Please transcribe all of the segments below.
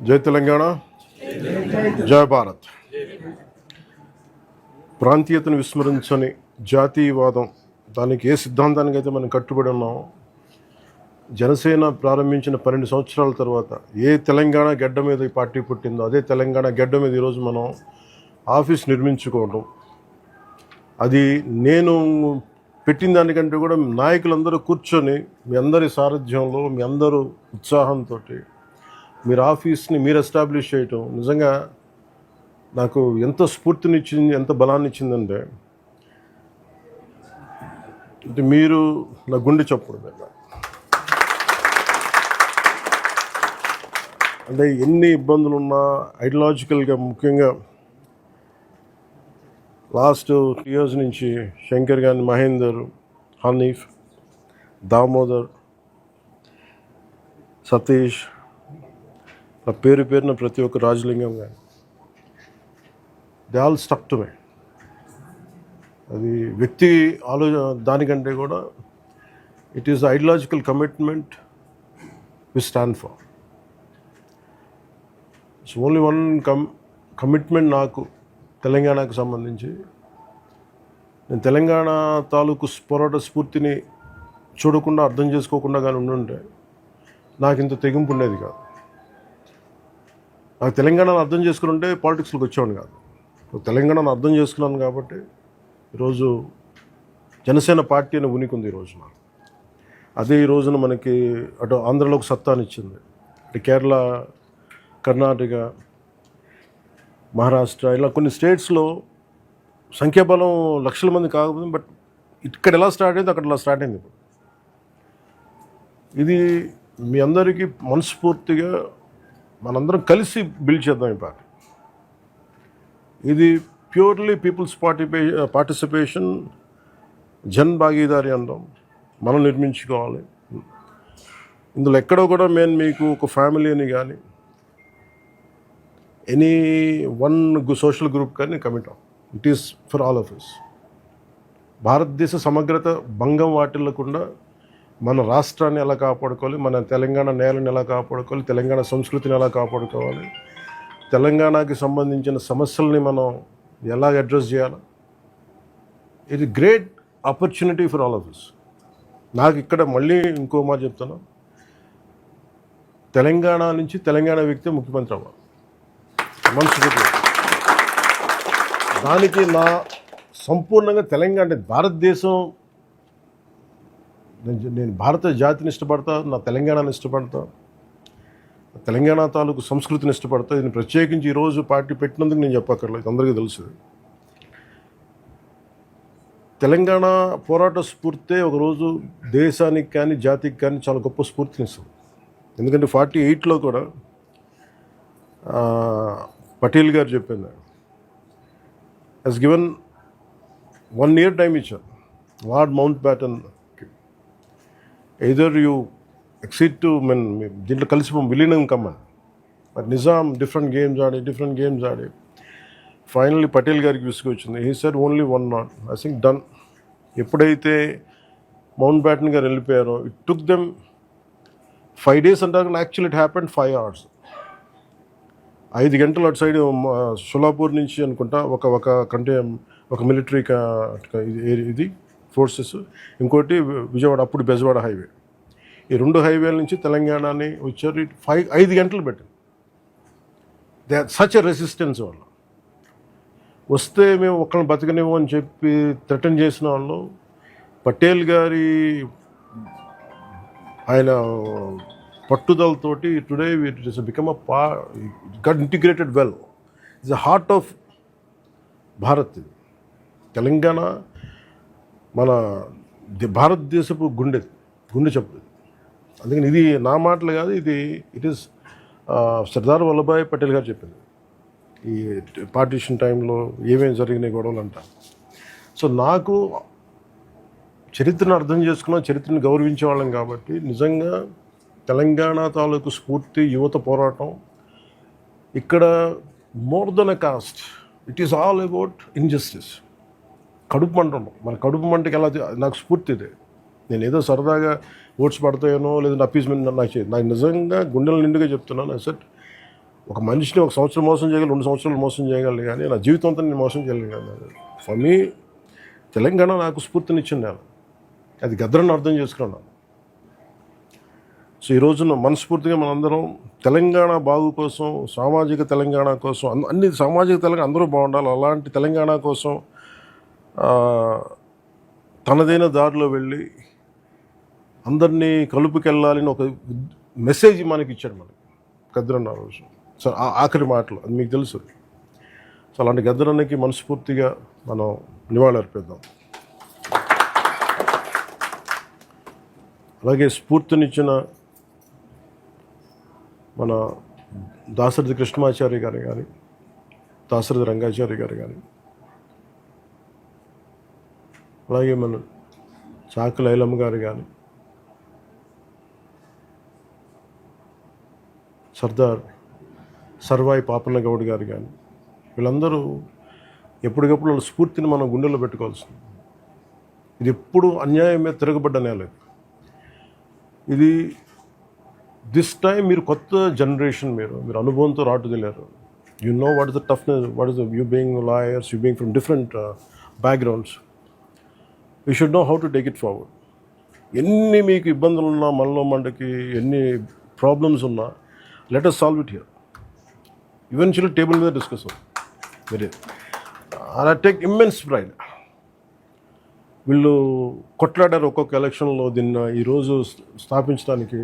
జై తెలంగాణ, జై భారత్. ప్రాంతీయతను విస్మరించని జాతీయవాదం, దానికి ఏ సిద్ధాంతానికి అయితే మనం కట్టుబడి ఉన్నామో, జనసేన ప్రారంభించిన 12 సంవత్సరాల తర్వాత ఏ తెలంగాణ గడ్డ మీద ఈ పార్టీ పుట్టిందో అదే తెలంగాణ గడ్డ మీద ఈరోజు మనం ఆఫీస్ నిర్మించుకోవడం, అది నేను పెట్టిన దానికంటే కూడా నాయకులందరూ కూర్చొని మీ అందరి సారథ్యంలో, మీ అందరూ ఉత్సాహంతో మీరు ఆఫీస్ని మీరు ఎస్టాబ్లిష్ చేయటం నిజంగా నాకు ఎంత స్ఫూర్తినిచ్చింది, ఎంత బలాన్ని ఇచ్చిందంటే మీరు నా గుండె చప్పుడు మీద. అంటే ఎన్ని ఇబ్బందులు ఉన్నా ఐడియాలజికల్గా, ముఖ్యంగా లాస్ట్ 2 years నుంచి శంకర్ గాని, మహేందర్, హనీఫ్, దామోదర్, సతీష్, నా పేరు పేరున ప్రతి ఒక్క రాజలింగం కానీ, they all stuck to me. అది వ్యక్తి దానికంటే కూడా it is ideological commitment we stand for. It's only one commitment నాకు తెలంగాణకు సంబంధించి. నేను తెలంగాణ తాలూకు పోరాట స్ఫూర్తిని చూడకుండా, అర్థం చేసుకోకుండా కానీ ఉండుంటే నాకు ఇంత తెగింపు ఉండేది కాదు. నాకు తెలంగాణను అర్థం చేసుకుని ఉంటే పాలిటిక్స్లోకి వచ్చేవాడిని కాదు. తెలంగాణను అర్థం చేసుకున్నాను కాబట్టి ఈరోజు జనసేన పార్టీ అనే ఉనికి ఉంది ఈరోజు నాకు. అదే ఈ రోజున మనకి అటు ఆంధ్రలోకి సత్తానిచ్చింది. అటు కేరళ, కర్ణాటక, మహారాష్ట్ర, ఇలా కొన్ని స్టేట్స్లో సంఖ్యాబలం లక్షల మంది కాకపోతే, బట్ ఇక్కడ ఎలా స్టార్ట్ అయింది అక్కడ ఇలా స్టార్ట్ అయింది. ఇది మీ అందరికీ మనస్ఫూర్తిగా మనందరం కలిసి బిల్డ్ చేద్దాం ఈ పార్టీ. ఇది ప్యూర్లీ పీపుల్స్ పార్టిసిపేషన్, జన్ భాగీదారి అంటాం. మనం నిర్మించుకోవాలి. ఇందులో ఎక్కడో కూడా మేము మీకు ఒక ఫ్యామిలీని కానీ, ఎనీ వన్ సోషల్ గ్రూప్ కానీ కమిట్ అవ్వం. It is for all of us. భారతదేశ సమగ్రత భంగం వాటిల్లకుండా మన రాష్ట్రాన్ని ఎలా కాపాడుకోవాలి, మన తెలంగాణ నేలని ఎలా కాపాడుకోవాలి, తెలంగాణ సంస్కృతిని ఎలా కాపాడుకోవాలి, తెలంగాణకి సంబంధించిన సమస్యల్ని మనం ఎలా అడ్రస్ చేయాలి, ఇది great opportunity for all of us. నాకు ఇక్కడ మళ్ళీ ఇంకో మాట చెప్తాను, తెలంగాణ నుంచి తెలంగాణ వ్యక్తి ముఖ్యమంత్రి అవ్వాలి మనసు. దానికి నా సంపూర్ణంగా తెలంగాణ, అంటే భారతదేశం, నేను భారత జాతిని ఇష్టపడతా, నా తెలంగాణని ఇష్టపడతా, తెలంగాణ తాలూకు సంస్కృతిని ఇష్టపడతా. దీన్ని ప్రత్యేకించి ఈరోజు పార్టీ పెట్టినందుకు నేను చెప్పక్కర్లేదు, అందరికీ తెలుసు. తెలంగాణ పోరాట స్ఫూర్తే ఒకరోజు దేశానికి కానీ జాతికి కానీ చాలా గొప్ప స్ఫూర్తినిస్తుంది. ఎందుకంటే 48లో కూడా పటేల్ గారు చెప్పింది, హెస్ గివెన్ 1 year టైం ఇచ్చారు. Lord Mountbatten, either you accede to దీంట్లో కలిసి విలీనం కమ్మని. బట్ నిజాం డిఫరెంట్ గేమ్స్ ఆడి ఫైనల్లీ పటేల్ గారికి విసుగొచ్చింది. He said only 1 knot. I think done. ఎప్పుడైతే మౌంట్ బ్యాటన్ గారు వెళ్ళిపోయారో, ఇట్ టుక్ దెమ్ 5 days అంటారు. Actually it happened 5 hours. 5 గంటలు అటు సైడ్ షోలాపూర్ నుంచి అనుకుంటా ఒక మిలిటరీ ఇది ఫోర్సెస్, ఇంకోటి విజయవాడ, అప్పుడు బెజవాడ హైవే, ఈ 2 హైవేల నుంచి తెలంగాణని వచ్చారు. 5 గంటలు పెట్టింది. They are such a resistance. వాళ్ళు వస్తే మేము ఒక్కరిని బతకనివ్వం అని చెప్పి థ్రెటన్ చేసిన వాళ్ళు, పటేల్ గారి ఆయన పట్టుదలతోటి today it is become got integrated well. It's the heart of Bharat. Telangana మన భారతదేశపు గుండె చెప్పు. అందుకని ఇది నా మాటలు కాదు, ఇట్ ఈస్ సర్దార్ వల్లభాయ్ పటేల్ గారు చెప్పింది. ఈ పార్టీషన్ టైంలో ఏమేమి జరిగినాయి గొడవలు అంట. సో నాకు చరిత్రను అర్థం చేసుకున్నాం, చరిత్రను గౌరవించే వాళ్ళం కాబట్టి నిజంగా తెలంగాణ తాలూకు స్ఫూర్తి, యువత పోరాటం ఇక్కడ more than a cost, it is all about injustice. కడుపు మంట ఉండవు. మన కడుపు మంటకి ఎలా, నాకు స్ఫూర్తి ఇదే. నేను ఏదో సరదాగా ఓట్స్ పడతాయనో లేదంటే అప్పీస్మెంట్ నాకు నిజంగా గుండెల నిండుగా చెప్తున్నాను. అసెట్ ఒక మనిషిని 1 సంవత్సరం మోసం చేయగలరు, 2 సంవత్సరాలు మోసం చేయగలరు, కానీ నా జీవితం అంతా నేను మోసం చేయగలను. ఫర్ మీ తెలంగాణ నాకు స్ఫూర్తినిచ్చింది నేను, అది గద్దరని అర్థం చేసుకున్నాను. సో ఈ రోజున మనస్ఫూర్తిగా మనందరం తెలంగాణ బాగు కోసం, సామాజిక తెలంగాణ కోసం, అన్ని సామాజిక తెలంగాణ అందరూ బాగుండాలి, అలాంటి తెలంగాణ కోసం తనదైన దారిలో వెళ్ళి అందరినీ కలుపుకెళ్ళాలని ఒక మెసేజ్ మనకి ఇచ్చాడు మనకి గద్దరన్న రోజు. సో ఆఖరి మాటలు అది మీకు తెలుసు. సో అలాంటి గద్దరన్నకి మనస్ఫూర్తిగా మనం నివాళి అర్పిద్దాం. అలాగే స్ఫూర్తినిచ్చిన మన దాశరథి కృష్ణమాచారి గారు కానీ, దాశరథి రంగాచారి గారు కానీ, అలాగే మన చాకలి ఐలమ్మ గారు కానీ, సర్దార్ సర్వాయి పాపన్న గౌడ్ గారు కానీ, వీళ్ళందరూ ఎప్పటికప్పుడు వాళ్ళ స్ఫూర్తిని మనం గుండెల్లో పెట్టుకోవాల్సింది. ఇది ఎప్పుడు అన్యాయం మీద తిరగబడ్డ నేలేదు ఇది. దిస్ టైం మీరు కొత్త జనరేషన్, మీరు అనుభవంతో రాటుదిలేరు. You know what is the toughness, what is the you being lawyers, you being from different backgrounds. You should know how to take it forward. ఎన్ని మీకు ఇబ్బందులు ఉన్నా, మనలో మనకి ఎన్ని ప్రాబ్లమ్స్ ఉన్నా, let us solve it here. Eventually table మీద discuss అవుతుంది. Very I take immense pride. వీళ్ళు కొట్లాడారు ఒక్కొక్క ఎలక్షన్లో. దీన్ని ఈరోజు స్థాపించడానికి,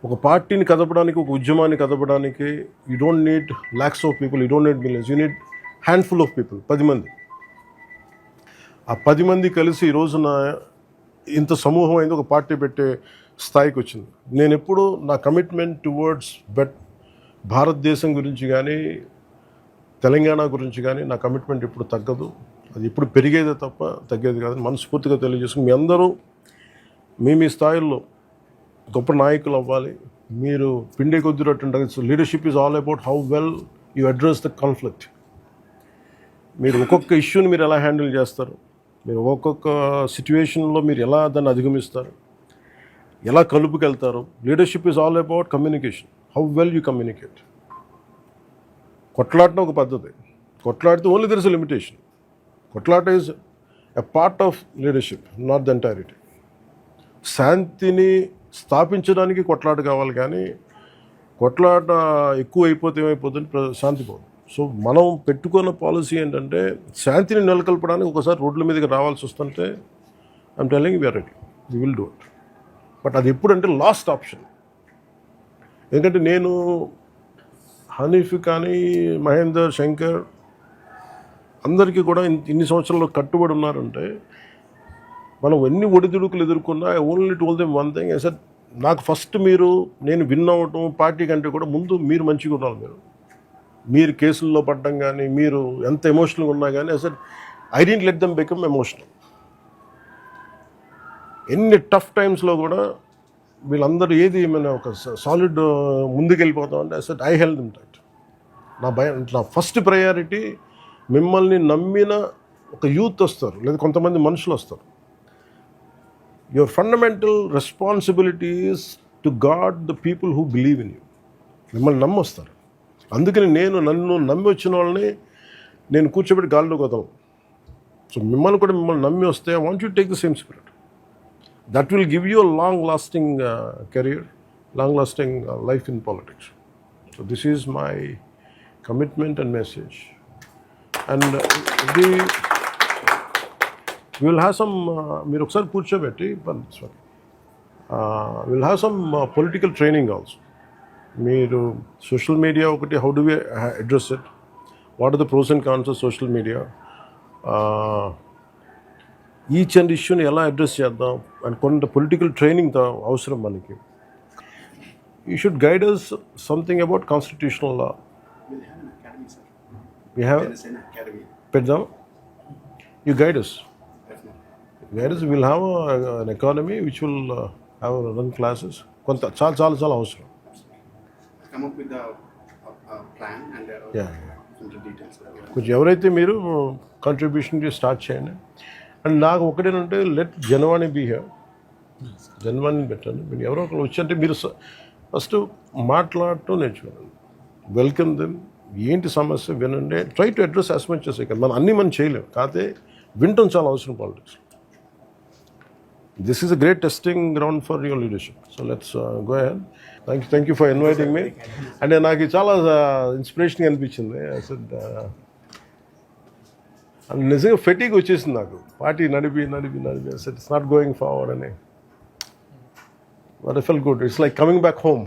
ఒక పార్టీని కదపడానికి, ఒక ఉద్యమాన్ని కదపడానికి you don't need lakhs of people, you don't need millions, you need handful of people, 10 మంది. ఆ 10 మంది కలిసి ఈ రోజున ఇంత సమూహం అయింది, ఒక పార్టీ పెట్టే స్థాయికి వచ్చింది. నేను ఎప్పుడు నా కమిట్మెంట్ టువర్డ్స్ భారతదేశం గురించి కానీ, తెలంగాణ గురించి కానీ నా కమిట్మెంట్ ఎప్పుడు తగ్గదు. అది ఎప్పుడు పెరిగేదే తప్ప తగ్గేది కాదని మనస్ఫూర్తిగా తెలియజేసుకుని, మీ అందరూ మీ స్థాయిల్లో గొప్ప నాయకులు అవ్వాలి. మీరు పిండే కొద్ది రొట్టెంటారు. So leadership is all about how well you address the conflict. మీరు ఒక్కొక్క ఇష్యూని మీరు ఎలా హ్యాండిల్ చేస్తారు, మీరు ఒక్కొక్క సిచ్యువేషన్లో మీరు ఎలా దాన్ని అధిగమిస్తారు, ఎలా కలుపుకెళ్తారు. Leadership is all about communication, how well you communicate. కొట్లాడటం ఒక పద్ధతి, కొట్లాడితే only there is a limitation. కొట్లాట is a part of leadership, not the entirety. శాంతిని స్థాపించడానికి కొట్లాట కావాలి, కానీ కొట్లాట ఎక్కువ అయిపోతే ఏమైపోతుంది, శాంతి పోదు. సో మనం పెట్టుకున్న పాలసీ ఏంటంటే, శాంతిని నెలకొల్పడానికి ఒకసారి రోడ్ల మీదకి రావాల్సి వస్తుంటే I'm telling we're ready, we will do it. But అది ఎప్పుడంటే లాస్ట్ ఆప్షన్. ఎందుకంటే నేను హనీఫ్ కానీ, మహేందర్, శంకర్ అందరికీ కూడా ఇన్ని సంవత్సరాల్లో కట్టుబడి ఉన్నారంటే, మనం ఎన్ని ఒడిదుడుకులు ఎదుర్కొన్నా I only told them one thing. Sir నాకు ఫస్ట్ నేను విన్ అవ్వటం పార్టీ కంటే కూడా ముందు మీరు మంచిగా ఉండాలి. మీరు కేసుల్లో పడ్డం కానీ, మీరు ఎంత ఎమోషనల్గా ఉన్నా కానీ, sir I don't let them become emotional. ఎన్ని టఫ్ టైమ్స్లో కూడా వీళ్ళందరూ ఏది ఏమైనా ఒక సాలిడ్ ముందుకెళ్ళిపోతాం అంటే sir I help them tight. నా ఫస్ట్ ప్రయారిటీ మిమ్మల్ని నమ్మిన ఒక యూత్ వస్తారు, లేదా కొంతమంది మనుషులు వస్తారు. Your fundamental responsibility is to God the people who believe in you. మిమ్మల్ని నమ్మొస్తారు. అందుకని నన్ను నమ్మి వచ్చిన వాళ్ళని నేను కూర్చోబెట్టి గాల్లోకి వదలను. సో మిమ్మల్ని నమ్మి వస్తే I want you take the same spirit. That will give you a long lasting career, long lasting life in politics. So this is my commitment and message. And will have some, మీరు ఒకసారి కూర్చోబెట్టి will have some political training also. మీరు social media ఒకటి, how do we address it, what are the pros and cons of social media, each and ఇష్యూని ఎలా address చేద్దాం and కొంత political training అవసరం మనకి. You should guide us something about constitutional law. We have పెద్దాం. You guide us. We'll have an academy which will have run classes. కొంత చాలా అవసరం. Come up with the plan and into details. కొంచెం ఎవరైతే మీరు contribution start చేయండి. And నాకు ఒకటేనంటే, let Janavani be here. జనవాణిని పెట్టండి. మీరు ఎవరో ఒకరు వచ్చి అంటే మీరు ఫస్ట్ మాట్లాడటం నేర్చుకోండి. Welcome them. ఏంటి సమస్య వినండి, try to address as much as I can. మనం చేయలేం, కాకపోతే వినటం చాలా అవసరం politics. This is a great testing ground for your leadership. So let's go ahead. Thank you for inviting me. అంటే నాకు చాలా ఇన్స్పిరేషన్గా అనిపించింది. నిజంగా ఫెటీగ్ వచ్చేసింది నాకు, పార్టీ నడిపి ఇట్స్ నాట్ గోయింగ్ ఫార్వర్డ్ అని. But I fell good. It's like coming back home.